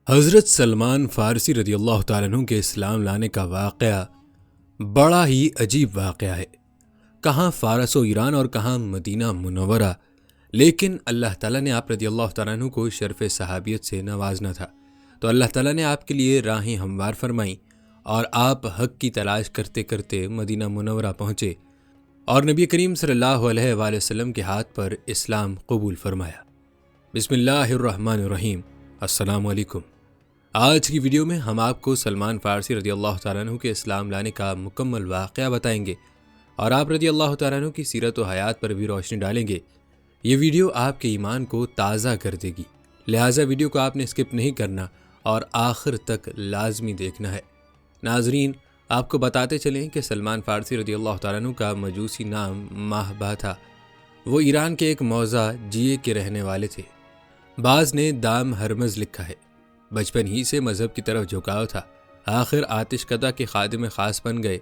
حضرت سلمان فارسی رضی اللہ تعالیٰ عنہ کے اسلام لانے کا واقعہ بڑا ہی عجیب واقعہ ہے۔ کہاں فارس و ایران اور کہاں مدینہ منورہ، لیکن اللہ تعالیٰ نے آپ رضی اللہ تعالیٰ عنہ کو شرف صحابیت سے نوازنا تھا، تو اللہ تعالیٰ نے آپ کے لیے راہیں ہموار فرمائیں اور آپ حق کی تلاش کرتے کرتے مدینہ منورہ پہنچے اور نبی کریم صلی اللہ علیہ وآلہ وسلم کے ہاتھ پر اسلام قبول فرمایا۔ بسم اللہ الرحمن الرحیم۔ السلام علیکم۔ آج کی ویڈیو میں ہم آپ کو سلمان فارسی رضی اللہ تعالیٰ عنہ کے اسلام لانے کا مکمل واقعہ بتائیں گے اور آپ رضی اللہ تعالیٰ عنہ کی سیرت و حیات پر بھی روشنی ڈالیں گے۔ یہ ویڈیو آپ کے ایمان کو تازہ کر دے گی، لہٰذا ویڈیو کو آپ نے اسکپ نہیں کرنا اور آخر تک لازمی دیکھنا ہے۔ ناظرین، آپ کو بتاتے چلیں کہ سلمان فارسی رضی اللہ تعالیٰ عنہ کا مجوسی نام ماہبہ تھا۔ وہ ایران کے ایک موضع جیے کے رہنے والے تھے۔ بعض نے دام ہرمز لکھا ہے۔ بچپن ہی سے مذہب کی طرف جھکاؤ تھا، آخر آتش کدہ کے خادم خاص بن گئے۔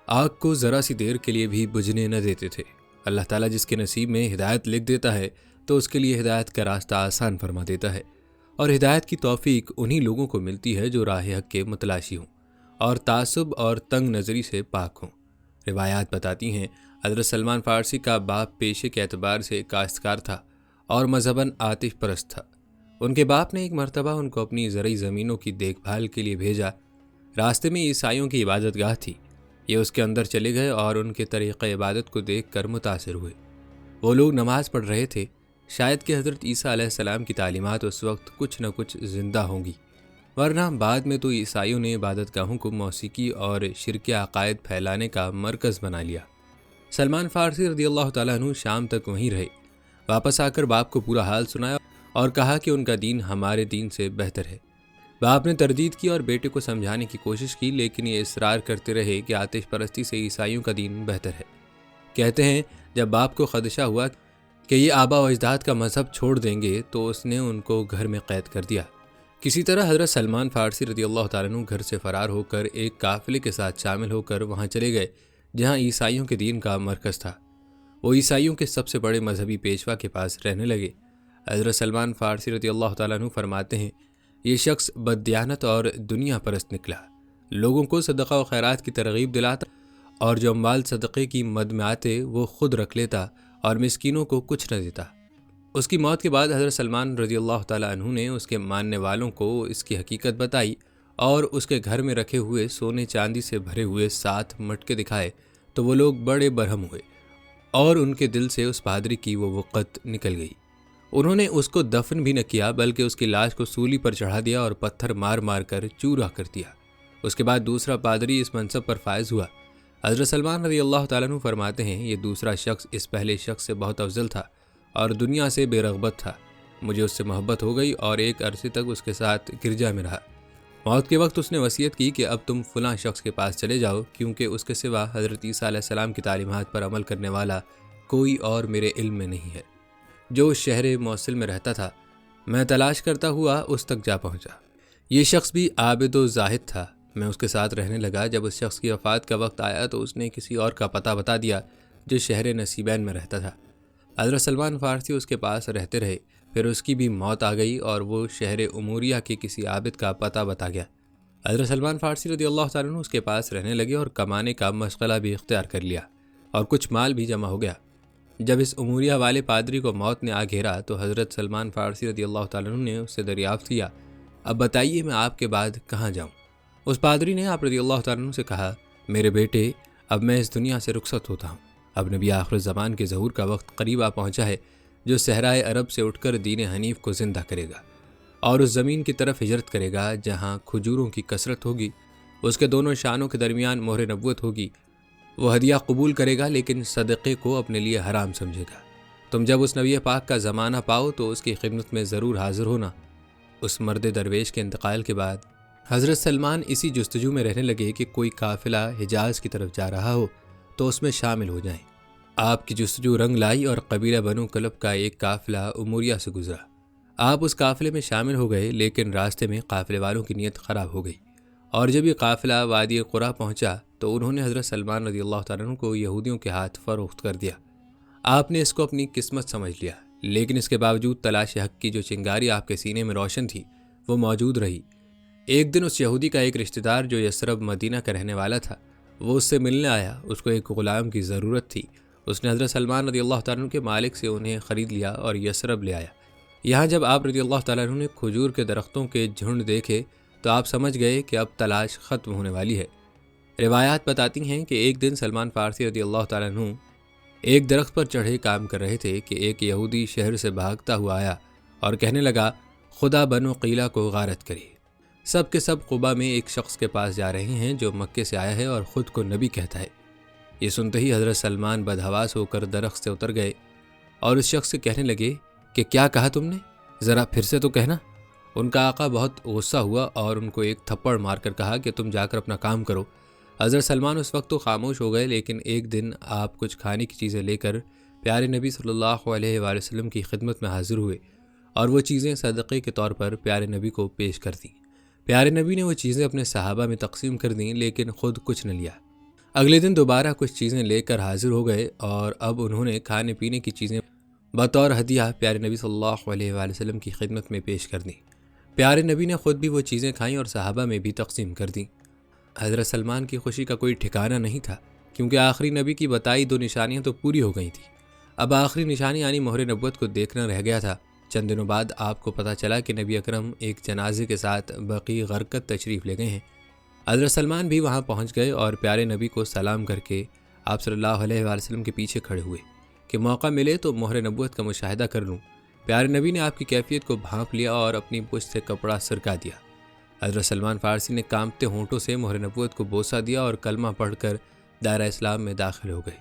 آگ کو ذرا سی دیر کے لیے بھی بجھنے نہ دیتے تھے۔ اللہ تعالیٰ جس کے نصیب میں ہدایت لکھ دیتا ہے تو اس کے لیے ہدایت کا راستہ آسان فرما دیتا ہے، اور ہدایت کی توفیق انہی لوگوں کو ملتی ہے جو راہ حق کے متلاشی ہوں اور تعصب اور تنگ نظری سے پاک ہوں۔ روایات بتاتی ہیں حضرت سلمان فارسی کا باپ پیشے کے اعتبار سے کاشتکار تھا اور مذہباً آتش پرست تھا۔ ان کے باپ نے ایک مرتبہ ان کو اپنی زرعی زمینوں کی دیکھ بھال کے لیے بھیجا۔ راستے میں عیسائیوں کی عبادت گاہ تھی، یہ اس کے اندر چلے گئے اور ان کے طریقہ عبادت کو دیکھ کر متاثر ہوئے۔ وہ لوگ نماز پڑھ رہے تھے، شاید کہ حضرت عیسیٰ علیہ السلام کی تعلیمات اس وقت کچھ نہ کچھ زندہ ہوں گی، ورنہ بعد میں تو عیسائیوں نے عبادت گاہوں کو موسیقی اور شرک عقائد پھیلانے کا مرکز بنا لیا۔ سلمان فارسی رضی اللہ تعالیٰ عنہ شام تک وہیں رہے، واپس آ کر باپ کو پورا حال سنایا اور کہا کہ ان کا دین ہمارے دین سے بہتر ہے۔ باپ نے تردید کی اور بیٹے کو سمجھانے کی کوشش کی، لیکن یہ اصرار کرتے رہے کہ آتش پرستی سے عیسائیوں کا دین بہتر ہے۔ کہتے ہیں جب باپ کو خدشہ ہوا کہ یہ آبا و اجداد کا مذہب چھوڑ دیں گے تو اس نے ان کو گھر میں قید کر دیا۔ کسی طرح حضرت سلمان فارسی رضی اللہ تعالیٰ عنہ گھر سے فرار ہو کر ایک قافلے کے ساتھ شامل ہو کر وہاں چلے گئے جہاں عیسائیوں کے دین کا مرکز تھا۔ وہ عیسائیوں کے سب سے بڑے مذہبی پیشوا کے پاس رہنے لگے۔ حضرت سلمان فارسی رضی اللہ تعالیٰ عنہ فرماتے ہیں یہ شخص بددیانت اور دنیا پرست نکلا، لوگوں کو صدقہ و خیرات کی ترغیب دلاتا اور جو اموال صدقے کی مد میں آتے وہ خود رکھ لیتا اور مسکینوں کو کچھ نہ دیتا۔ اس کی موت کے بعد حضرت سلمان رضی اللہ تعالیٰ عنہ نے اس کے ماننے والوں کو اس کی حقیقت بتائی اور اس کے گھر میں رکھے ہوئے سونے چاندی سے بھرے ہوئے 7 مٹکے دکھائے تو وہ لوگ بڑے برہم ہوئے اور ان کے دل سے اس پادری کی وہ وقت نکل گئی۔ انہوں نے اس کو دفن بھی نہ کیا بلکہ اس کی لاش کو سولی پر چڑھا دیا اور پتھر مار مار کر چورا کر دیا۔ اس کے بعد دوسرا پادری اس منصب پر فائز ہوا۔ حضرت سلمان رضی اللہ تعالیٰ عنہ فرماتے ہیں یہ دوسرا شخص اس پہلے شخص سے بہت افضل تھا اور دنیا سے بے رغبت تھا۔ مجھے اس سے محبت ہو گئی اور ایک عرصے تک اس کے ساتھ گرجا میں رہا۔ موت کے وقت اس نے وصیت کی کہ اب تم فلاں شخص کے پاس چلے جاؤ، کیونکہ اس کے سوا حضرت عیسیٰ علیہ السلام کی تعلیمات پر عمل کرنے والا کوئی اور میرے علم میں نہیں ہے۔ جو اس شہر موصل میں رہتا تھا میں تلاش کرتا ہوا اس تک جا پہنچا۔ یہ شخص بھی عابد و زاہد تھا۔ میں اس کے ساتھ رہنے لگا۔ جب اس شخص کی وفات کا وقت آیا تو اس نے کسی اور کا پتہ بتا دیا جو شہر نصیبین میں رہتا تھا۔ حضرت سلمان فارسی اس کے پاس رہتے رہے، پھر اس کی بھی موت آ گئی اور وہ شہر اموریہ کے کسی عابد کا پتہ بتا گیا۔ حضرت سلمان فارسی رضی اللہ تعالیٰ عنہ اس کے پاس رہنے لگے اور کمانے کا مشغلہ بھی اختیار کر لیا اور کچھ مال بھی جمع ہو گیا۔ جب اس اموریہ والے پادری کو موت نے آ گھیرا تو حضرت سلمان فارسی رضی اللہ تعالیٰ عنہ نے اس سے دریافت کیا اب بتائیے میں آپ کے بعد کہاں جاؤں؟ اس پادری نے آپ رضی اللہ تعالیٰ عنہ سے کہا میرے بیٹے اب میں اس دنیا سے رخصت ہوتا ہوں۔ اب نبی آخر الزمان کے ظہور کا وقت قریب آ پہنچا ہے جو صحرائے عرب سے اٹھ کر دین حنیف کو زندہ کرے گا اور اس زمین کی طرف ہجرت کرے گا جہاں کھجوروں کی کثرت ہوگی، اس کے دونوں شانوں کے درمیان مہر نبوت ہوگی۔ وہ ہدیہ قبول کرے گا لیکن صدقے کو اپنے لیے حرام سمجھے گا۔ تم جب اس نبی پاک کا زمانہ پاؤ تو اس کی خدمت میں ضرور حاضر ہونا۔ اس مرد درویش کے انتقال کے بعد حضرت سلمان اسی جستجو میں رہنے لگے کہ کوئی قافلہ حجاز کی طرف جا رہا ہو تو اس میں شامل ہو جائیں۔ آپ کی جستجو رنگ لائی اور قبیلہ بنو کلب کا ایک قافلہ اموریہ سے گزرا۔ آپ اس قافلے میں شامل ہو گئے، لیکن راستے میں قافلے والوں کی نیت خراب ہو گئی اور جب یہ قافلہ وادی قرا پہنچا تو انہوں نے حضرت سلمان رضی اللہ تعالیٰ عنہ کو یہودیوں کے ہاتھ فروخت کر دیا۔ آپ نے اس کو اپنی قسمت سمجھ لیا، لیکن اس کے باوجود تلاش حق کی جو چنگاری آپ کے سینے میں روشن تھی وہ موجود رہی۔ ایک دن اس یہودی کا ایک رشتہ دار جو یثرب مدینہ کا رہنے والا تھا وہ اس سے ملنے آیا۔ اس کو ایک غلام کی ضرورت تھی۔ اس نے حضرت سلمان رضی اللہ تعالیٰ عنہ کے مالک سے انہیں خرید لیا اور یثرب لے آیا۔ یہاں جب آپ رضی اللہ تعالیٰ عنہ نے کھجور کے درختوں کے جھنڈ دیکھے تو آپ سمجھ گئے کہ اب تلاش ختم ہونے والی ہے۔ روایات بتاتی ہیں کہ ایک دن سلمان فارسی رضی اللہ تعالیٰ عنہ ایک درخت پر چڑھے کام کر رہے تھے کہ ایک یہودی شہر سے بھاگتا ہوا آیا اور کہنے لگا، خدا بنو قیلہ کو غارت کریے۔ سب کے سب قبا میں ایک شخص کے پاس جا رہے ہیں جو مکے سے آیا ہے اور خود کو نبی کہتا ہے۔ یہ سنتے ہی حضرت سلمان بدحواس ہو کر درخت سے اتر گئے اور اس شخص سے کہنے لگے کہ کیا کہا تم نے؟ ذرا پھر سے تو کہنا۔ ان کا آقا بہت غصہ ہوا اور ان کو ایک تھپڑ مار کر کہا کہ تم جا کر اپنا کام کرو۔ حضرت سلمان اس وقت تو خاموش ہو گئے، لیکن ایک دن آپ کچھ کھانے کی چیزیں لے کر پیارے نبی صلی اللہ علیہ وآلہ وسلم کی خدمت میں حاضر ہوئے اور وہ چیزیں صدقے کے طور پر پیارے نبی کو پیش کر دیں۔ پیارے نبی نے وہ چیزیں اپنے صحابہ میں تقسیم کر دیں، لیکن خود کچھ نہ لیا۔ اگلے دن دوبارہ کچھ چیزیں لے کر حاضر ہو گئے اور اب انہوں نے کھانے پینے کی چیزیں بطور ہدیہ پیارے نبی صلی اللہ علیہ وآلہ وسلم کی خدمت میں پیش کر دیں۔ پیارے نبی نے خود بھی وہ چیزیں کھائیں اور صحابہ میں بھی تقسیم کر دیں۔ حضرت سلمان کی خوشی کا کوئی ٹھکانہ نہیں تھا، کیونکہ آخری نبی کی بتائی 2 نشانیاں تو پوری ہو گئی تھیں۔ اب آخری نشانی یعنی مہر نبوت کو دیکھنا رہ گیا تھا۔ چند دنوں بعد آپ کو پتہ چلا کہ نبی اکرم ایک جنازے کے ساتھ بقیع غرقد تشریف لے گئے ہیں۔ حضرت سلمان بھی وہاں پہنچ گئے اور پیارے نبی کو سلام کر کے آپ صلی اللہ علیہ وآلہ وسلم کے پیچھے کھڑے ہوئے کہ موقع ملے تو مہر نبوت کا مشاہدہ کر لوں۔ پیارے نبی نے آپ کی کیفیت کو بھانپ لیا اور اپنی پشت سے کپڑا سرکا دیا۔ حضرت سلمان فارسی نے کانپتے ہونٹوں سے مہر نبوت کو بوسہ دیا اور کلمہ پڑھ کر دائرہ اسلام میں داخل ہو گئے۔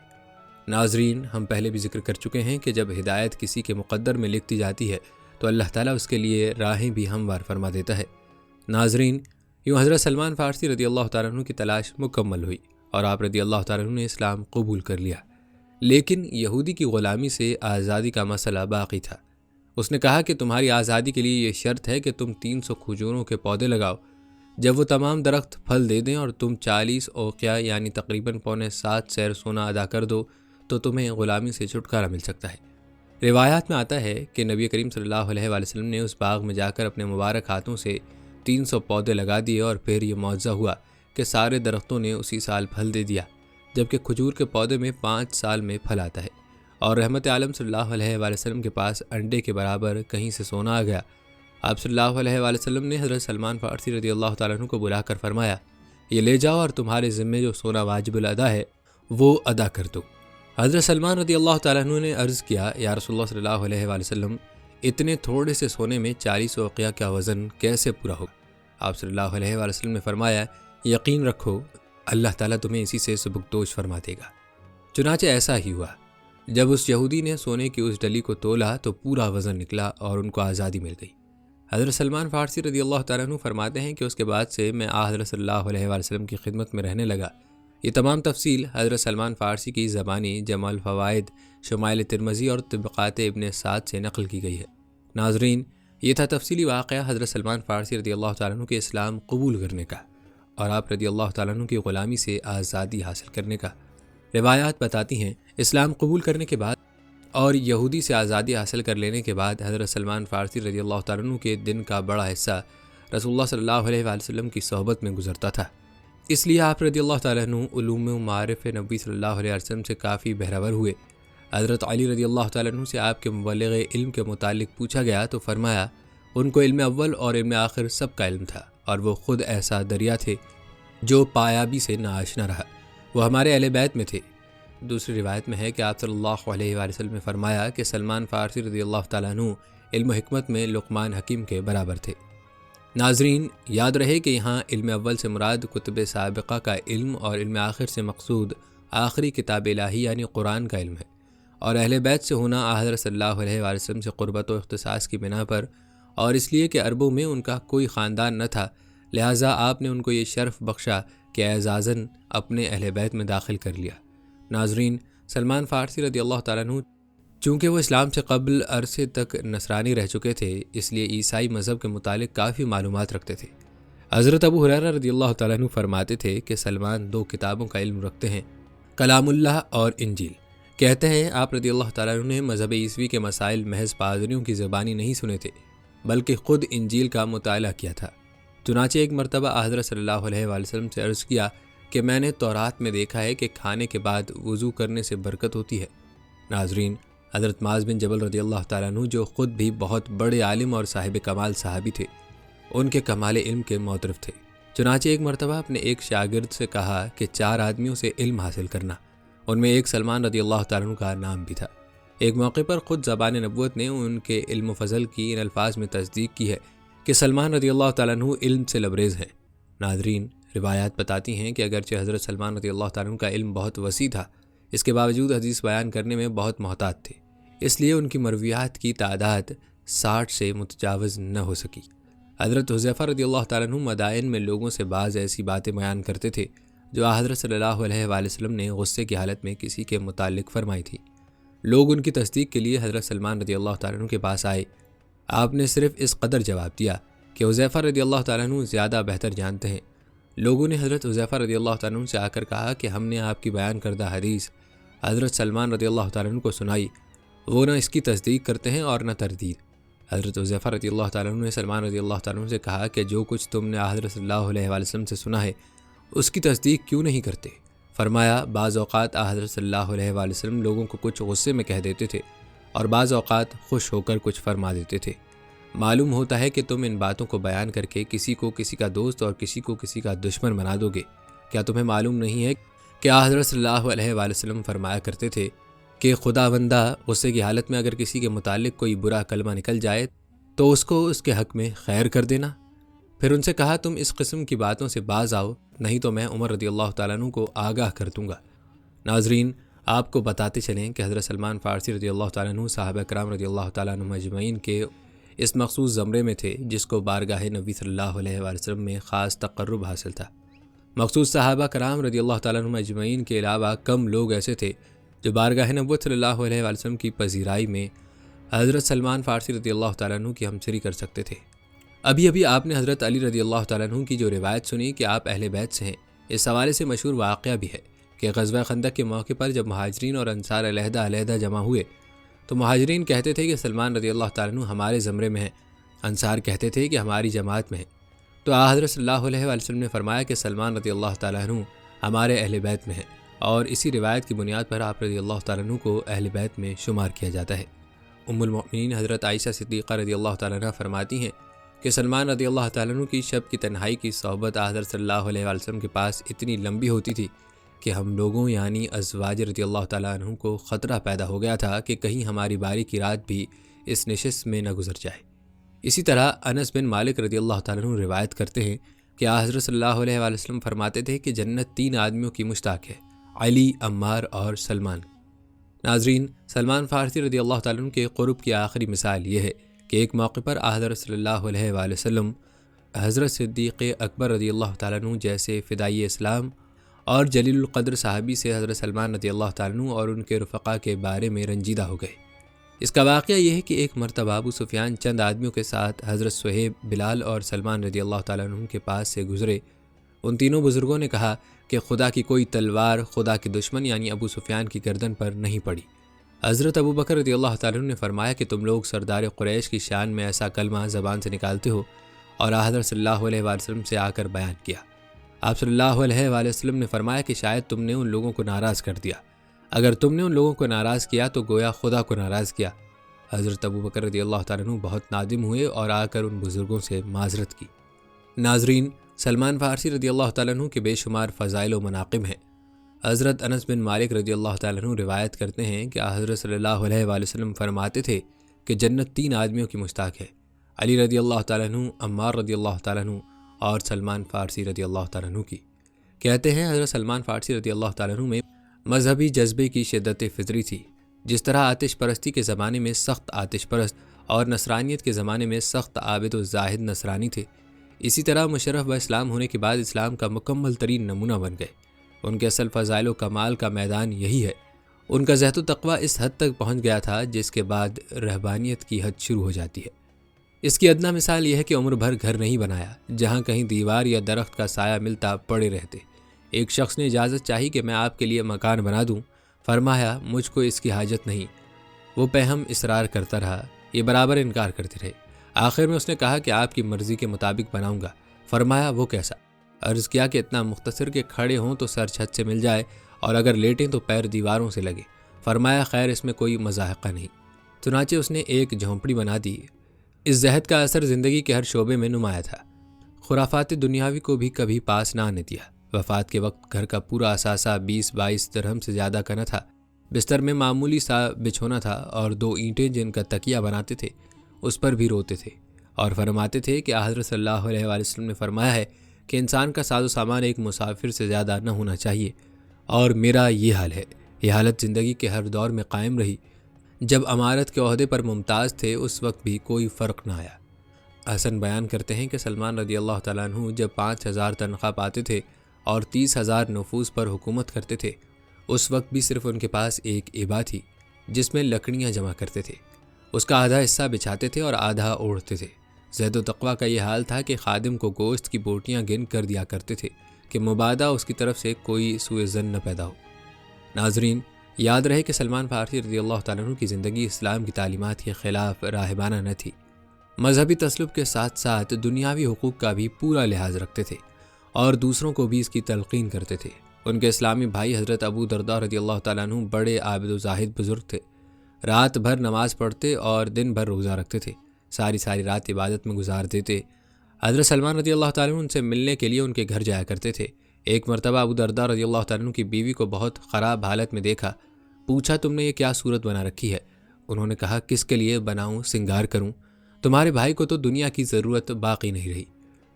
ناظرین، ہم پہلے بھی ذکر کر چکے ہیں کہ جب ہدایت کسی کے مقدر میں لکھ دی جاتی ہے تو اللہ تعالیٰ اس کے لیے راہیں بھی ہموار فرما دیتا ہے۔ ناظرین، یوں حضرت سلمان فارسی رضی اللہ تعالیٰ عنہ کی تلاش مکمل ہوئی اور آپ رضی اللہ تعالیٰ عنہ نے اسلام قبول کر لیا، لیکن یہودی کی غلامی سے آزادی کا مسئلہ باقی تھا۔ اس نے کہا کہ تمہاری آزادی کے لیے یہ شرط ہے کہ تم 300 کھجوروں کے پودے لگاؤ۔ جب وہ تمام درخت پھل دے دیں اور تم 40 اوقیہ یعنی تقریباً 7.25 سیر سونا ادا کر دو تو تمہیں غلامی سے چھٹکارا مل سکتا ہے۔ روایات میں آتا ہے کہ نبی کریم صلی اللہ علیہ وآلہ وسلم نے اس باغ میں جا کر اپنے مبارک ہاتھوں سے 300 پودے لگا دیے اور پھر یہ معجزہ ہوا کہ سارے درختوں نے اسی سال پھل دے دیا، جبکہ کھجور کے پودے میں 5 سال میں پھل آتا ہے۔ اور رحمت عالم صلی اللہ علیہ وآلہ وسلم کے پاس انڈے کے برابر کہیں سے سونا آ گیا۔ آپ صلی اللہ علیہ وآلہ وسلم نے حضرت سلمان فارسی رضی اللہ تعالیٰ عنہ کو بلا کر فرمایا، یہ لے جاؤ اور تمہارے ذمے جو سونا واجب الادا ہے وہ ادا کر دو۔ حضرت سلمان رضی اللہ تعالیٰ عنہ نے عرض کیا، یا رسول اللہ صلی اللہ علیہ وآلہ وسلم، اتنے تھوڑے سے سونے میں 40 اوقیہ کا وزن کیسے پورا ہوگا؟ آپ صلی اللہ علیہ وآلہ وسلم نے فرمایا، یقین رکھو اللہ تعالیٰ تمہیں اسی سے سبکدوش فرما دے گا۔ چنانچہ ایسا ہی ہوا۔ جب اس یہودی نے سونے کی اس ڈلی کو تولا تو پورا وزن نکلا اور ان کو آزادی مل گئی۔ حضرت سلمان فارسی رضی اللہ تعالیٰ عنہ فرماتے ہیں کہ اس کے بعد سے میں حضرت صلی اللہ علیہ وآلہ وسلم کی خدمت میں رہنے لگا۔ یہ تمام تفصیل حضرت سلمان فارسی کی زبانی جمع الفوائد، شمائل ترمذی اور طبقات ابن سعد سے نقل کی گئی ہے۔ ناظرین، یہ تھا تفصیلی واقعہ حضرت سلمان فارسی رضی اللہ تعالیٰ عنہ کے اسلام قبول کرنے کا اور آپ رضی اللہ تعالیٰ عنہ کی غلامی سے آزادی حاصل کرنے کا۔ روایات بتاتی ہیں اسلام قبول کرنے کے بعد اور یہودی سے آزادی حاصل کر لینے کے بعد حضرت سلمان فارسی رضی اللہ تعالیٰ عنہ کے دن کا بڑا حصہ رسول اللہ صلی اللہ علیہ وآلہ وسلم کی صحبت میں گزرتا تھا۔ اس لیے آپ رضی اللہ تعالیٰ عنہ علوم و معارف نبی صلی اللہ علیہ وسلم سے کافی بہرور ہوئے۔ حضرت علی رضی اللہ تعالیٰ عنہ سے آپ کے مبلغ علم کے متعلق پوچھا گیا تو فرمایا ان کو علم اول اور علم آخر سب کا علم تھا اور وہ خود ایسا دریا تھے جو پایابی سے ناآشنا رہا۔ وہ ہمارے اہل بیت میں تھے۔ دوسری روایت میں ہے کہ آپ صلی اللہ علیہ وآلہ وسلم نے فرمایا کہ سلمان فارسی رضی اللہ تعالیٰ عنہ علم و حکمت میں لقمان حکیم کے برابر تھے۔ ناظرین، یاد رہے کہ یہاں علم اول سے مراد کتب سابقہ کا علم اور علم آخر سے مقصود آخری کتاب الہی یعنی قرآن کا علم ہے، اور اہل بیت سے ہونا حضرت صلی اللہ علیہ وآلہ وسلم سے قربت و اختصاص کی بنا پر، اور اس لیے کہ عربوں میں ان کا کوئی خاندان نہ تھا، لہٰذا آپ نے ان کو یہ شرف بخشا کہ اعزازاً اپنے اہل بیت میں داخل کر لیا۔ ناظرین، سلمان فارسی رضی اللہ تعالیٰ عنہ چونکہ وہ اسلام سے قبل عرصے تک نصرانی رہ چکے تھے، اس لیے عیسائی مذہب کے متعلق کافی معلومات رکھتے تھے۔ حضرت ابو ہریرہ رضی اللہ تعالیٰ عنہ فرماتے تھے کہ سلمان 2 کتابوں کا علم رکھتے ہیں، کلام اللہ اور انجیل۔ کہتے ہیں آپ رضی اللہ تعالیٰ عنہ نے مذہب عیسوی کے مسائل محض پادریوں کی زبانی نہیں سنے تھے، بلکہ خود انجیل کا مطالعہ کیا تھا۔ چنانچہ ایک مرتبہ حضرت صلی اللہ علیہ وآلہ وسلم سے عرض کیا کہ میں نے تورات میں دیکھا ہے کہ کھانے کے بعد وضو کرنے سے برکت ہوتی ہے۔ ناظرین، حضرت معاذ بن جبل رضی اللہ تعالیٰ عنہ جو خود بھی بہت بڑے عالم اور صاحب کمال صحابی تھے، ان کے کمال علم کے معترف تھے۔ چنانچہ ایک مرتبہ اپنے ایک شاگرد سے کہا کہ 4 آدمیوں سے علم حاصل کرنا، ان میں ایک سلمان رضی اللہ تعالیٰ عنہ کا نام بھی تھا۔ ایک موقع پر خود زبان نبوت نے ان کے علم و فضل کی ان الفاظ میں تصدیق کی ہے کہ سلمان رضی اللہ تعالیٰ عنہ علم سے لبریز ہیں۔ ناظرین، روایات بتاتی ہیں کہ اگرچہ حضرت سلمان رضی اللہ تعالیٰ عنہ کا علم بہت وسیع تھا، اس کے باوجود حدیث بیان کرنے میں بہت محتاط تھے، اس لیے ان کی مرویات کی تعداد 60 سے متجاوز نہ ہو سکی۔ حضرت حذیفہ رضی اللہ تعالیٰ عنہ مدائن میں لوگوں سے بعض ایسی باتیں بیان کرتے تھے جو حضرت صلی اللہ علیہ وآلہ وسلم نے غصے کی حالت میں کسی کے متعلق فرمائی تھی۔ لوگ ان کی تصدیق کے لیے حضرت سلمان رضی اللہ تعالیٰ عنہ کے پاس آئے۔ آپ نے صرف اس قدر جواب دیا کہ حذیفہ رضی اللہ تعالیٰ عنہ زیادہ بہتر جانتے ہیں۔ لوگوں نے حضرت حذیفہ رضی اللہ تعالیٰ عنہ سے آ کر کہا کہ ہم نے آپ کی بیان کردہ حدیث حضرت سلمان رضی اللہ تعالیٰ عنہ کو سنائی، وہ نہ اس کی تصدیق کرتے ہیں اور نہ تردید۔ حضرت حذیفہ رضی اللہ تعالیٰ عنہ نے سلمان رضی اللہ تعالیٰ عنہ سے کہا کہ جو کچھ تم نے حضرت صلی اللہ علیہ وآلہ وسلم سے سنا ہے اس کی تصدیق کیوں نہیں کرتے؟ فرمایا، بعض اوقات حضرت صلی اللہ علیہ وآلہ وسلم لوگوں کو کچھ غصے میں کہہ دیتے تھے اور بعض اوقات خوش ہو کر کچھ فرما دیتے تھے۔ معلوم ہوتا ہے کہ تم ان باتوں کو بیان کر کے کسی کو کسی کا دوست اور کسی کو کسی کا دشمن بنا دو گے۔ کیا تمہیں معلوم نہیں ہے کہ حضرت صلی اللہ علیہ وآلہ وسلم فرمایا کرتے تھے کہ خدا بندہ غصے کی حالت میں اگر کسی کے متعلق کوئی برا کلمہ نکل جائے تو اس کو اس کے حق میں خیر کر دینا؟ پھر ان سے کہا، تم اس قسم کی باتوں سے باز آؤ، نہیں تو میں عمر رضی اللہ تعالیٰ عنہ کو آگاہ کر دوں گا۔ ناظرین، آپ کو بتاتے چلیں کہ حضرت سلمان فارسی رضی اللہ تعالیٰ عنہ صحابہ کرام رضی اللہ تعالیٰ عنہ اجمعین کے اس مخصوص زمرے میں تھے جس کو بارگاہ نبی صلی اللہ علیہ وآلہ وسلم میں خاص تقرب حاصل تھا۔ مخصوص صحابہ کرام رضی اللہ تعالیٰ عنہ اجمعین کے علاوہ کم لوگ ایسے تھے جو بارگاہ نبوت صلی اللہ علیہ وآلہ وسلم کی پذیرائی میں حضرت سلمان فارسی رضی اللہ تعالیٰ عنہ کی ہمسری کر سکتے تھے۔ ابھی آپ نے حضرت علی رضی اللہ تعالیٰ عنہ کی جو روایت سنی کہ آپ اہل بیت سے ہیں، اس حوالے سے مشہور واقعہ بھی ہے کہ غزوہ خندق کے موقع پر جب مہاجرین اور انصار علیحدہ علیحدہ جمع ہوئے تو مہاجرین کہتے تھے کہ سلمان رضی اللہ تعالیٰ عنہ ہمارے زمرے میں ہیں، انصار کہتے تھے کہ ہماری جماعت میں ہیں۔ تو حضرت صلی اللہ علیہ وآلہ وسلم نے فرمایا کہ سلمان رضی اللہ تعالیٰ عنہ ہمارے اہل بیت میں ہیں، اور اسی روایت کی بنیاد پر آپ رضی اللہ تعالیٰ عنہ کو اہل بیت میں شمار کیا جاتا ہے۔ ام المؤمنین حضرت عائشہ صدیقہ رضی اللہ تعالیٰ عنہ فرماتی ہیں کہ سلمان رضی اللہ تعالیٰ عنہ کی شب کی تنہائی کی صحبت حضرت صلی اللہ علیہ وآلہ وسلم کے پاس اتنی لمبی ہوتی تھی کہ ہم لوگوں یعنی ازواج رضی اللہ تعالیٰ عنہ کو خطرہ پیدا ہو گیا تھا کہ کہیں ہماری باری کی رات بھی اس نشست میں نہ گزر جائے۔ اسی طرح انس بن مالک رضی اللہ تعالیٰ عنہ روایت کرتے ہیں کہ حضرت صلی اللہ علیہ وآلہ وسلم فرماتے تھے کہ جنت 3 آدمیوں کی مشتاق ہے، علی، عمار اور سلمان۔ ناظرین، سلمان فارسی رضی اللہ تعالیٰ عنہ کے قرب کی آخری مثال یہ ہے کہ ایک موقع پر حضرت صلی اللہ علیہ وآلہ وسلم حضرت صدیق اکبر رضی اللہ تعالیٰ عنہ جیسے فدائی اسلام اور جلیل القدر صحابی سے حضرت سلمان رضی اللہ تعالیٰ عنہ اور ان کے رفقا کے بارے میں رنجیدہ ہو گئے۔ اس کا واقعہ یہ ہے کہ ایک مرتبہ ابو سفیان چند آدمیوں کے ساتھ حضرت صہیب، بلال اور سلمان رضی اللہ تعالیٰ عنہ کے پاس سے گزرے۔ ان تینوں بزرگوں نے کہا کہ خدا کی کوئی تلوار خدا کے دشمن یعنی ابو سفیان کی گردن پر نہیں پڑی۔ حضرت ابو بکر رضی اللہ تعالیٰ عنہ نے فرمایا کہ تم لوگ سردار قریش کی شان میں ایسا کلمہ زبان سے نکالتے ہو، اور حضرت صلی اللہ علیہ وآلہ وسلم سے آ کر بیان کیا۔ آپ صلی اللہ علیہ وآلہ وسلم نے فرمایا کہ شاید تم نے ان لوگوں کو ناراض کر دیا، اگر تم نے ان لوگوں کو ناراض کیا تو گویا خدا کو ناراض کیا۔ حضرت ابو بکر رضی اللہ تعالیٰ عنہ بہت نادم ہوئے اور آ کر ان بزرگوں سے معذرت کی۔ ناظرین، سلمان فارسی رضی اللہ تعالیٰ عنہ کے بے شمار فضائل و مناقب ہیں۔ حضرت انس بن مالک رضی اللہ تعالیٰ عنہ روایت کرتے ہیں کہ حضرت صلی اللہ علیہ وآلہ وسلم فرماتے تھے کہ جنت 3 آدمیوں کی مشتاق ہے، علی رضی اللہ تعالیٰ عنہ، عمار رضی اللہ تعالیٰ عنہ اور سلمان فارسی رضی اللہ تعالیٰ عنہ کی۔ کہتے ہیں حضرت سلمان فارسی رضی اللہ تعالیٰ عنہ میں مذہبی جذبے کی شدت فطری تھی۔ جس طرح آتش پرستی کے زمانے میں سخت آتش پرست اور نصرانیت کے زمانے میں سخت عابد و زاہد نصرانی تھے، اسی طرح مشرف با اسلام ہونے کے بعد اسلام کا مکمل ترین نمونہ بن گئے۔ ان کے اصل فضائل و کمال کا میدان یہی ہے۔ ان کا زہد و تقویٰ اس حد تک پہنچ گیا تھا جس کے بعد رہبانیت کی حد شروع ہو جاتی ہے۔ اس کی ادنا مثال یہ ہے کہ عمر بھر گھر نہیں بنایا، جہاں کہیں دیوار یا درخت کا سایہ ملتا پڑے رہتے۔ ایک شخص نے اجازت چاہی کہ میں آپ کے لیے مکان بنا دوں، فرمایا مجھ کو اس کی حاجت نہیں۔ وہ پہم اصرار کرتا رہا، یہ برابر انکار کرتے رہے۔ آخر میں اس نے کہا کہ آپ کی مرضی کے مطابق بناؤں گا۔ فرمایا وہ کیسا؟ عرض کیا کہ اتنا مختصر کہ کھڑے ہوں تو سر چھت سے مل جائے اور اگر لیٹیں تو پیر دیواروں سے لگے۔ فرمایا خیر اس میں کوئی مضاحقہ نہیں۔ چنانچہ اس نے ایک جھونپڑی بنا دی۔ اس زہد کا اثر زندگی کے ہر شعبے میں نمایاں تھا۔ خرافات دنیاوی کو بھی کبھی پاس نہ آنے دیا۔ وفات کے وقت گھر کا پورا اثاثہ 20-22 درہم سے زیادہ کا نہ تھا۔ بستر میں معمولی سا بچھونا تھا اور 2 اینٹیں جن کا تکیہ بناتے تھے اس پر بھی روتے تھے اور فرماتے تھے کہ حضرت صلی اللہ علیہ وآلہ وسلم نے فرمایا ہے کہ انسان کا ساز و سامان ایک مسافر سے زیادہ نہ ہونا چاہیے، اور میرا یہ حال ہے۔ یہ حالت زندگی کے ہر دور میں قائم رہی۔ جب امارت کے عہدے پر ممتاز تھے اس وقت بھی کوئی فرق نہ آیا۔ حسن بیان کرتے ہیں کہ سلمان رضی اللہ تعالیٰ عنہ جب 5,000 تنخواہ پاتے تھے اور 30,000 نفوس پر حکومت کرتے تھے، اس وقت بھی صرف ان کے پاس ایک ابا تھی جس میں لکڑیاں جمع کرتے تھے۔ اس کا آدھا حصہ بچھاتے تھے اور آدھا اوڑھتے تھے۔ زہد و تقویٰ کا یہ حال تھا کہ خادم کو گوشت کی بوٹیاں گن کر دیا کرتے تھے کہ مبادہ اس کی طرف سے کوئی سوء ظن نہ پیدا ہو۔ ناظرین، یاد رہے کہ سلمان فارسی رضی اللہ تعالیٰ عنہ کی زندگی اسلام کی تعلیمات کے خلاف راہبانہ نہ تھی۔ مذہبی تسلط کے ساتھ ساتھ دنیاوی حقوق کا بھی پورا لحاظ رکھتے تھے اور دوسروں کو بھی اس کی تلقین کرتے تھے۔ ان کے اسلامی بھائی حضرت ابو درداء رضی اللہ تعالیٰ عنہ بڑے عابد و زاہد بزرگ تھے۔ رات بھر نماز پڑھتے اور دن بھر روزہ رکھتے تھے، ساری رات عبادت میں گزار دیتے۔ حضرت سلمان رضی اللہ تعالیٰ عنہ ان سے ملنے کے لیے ان کے گھر جایا کرتے تھے۔ ایک مرتبہ ابو درداء رضی اللہ تعالیٰ عنہ کی بیوی کو بہت خراب حالت میں دیکھا۔ پوچھا تم نے یہ کیا صورت بنا رکھی ہے؟ انہوں نے کہا کس کے لیے بناؤں، سنگار کروں؟ تمہارے بھائی کو تو دنیا کی ضرورت باقی نہیں رہی۔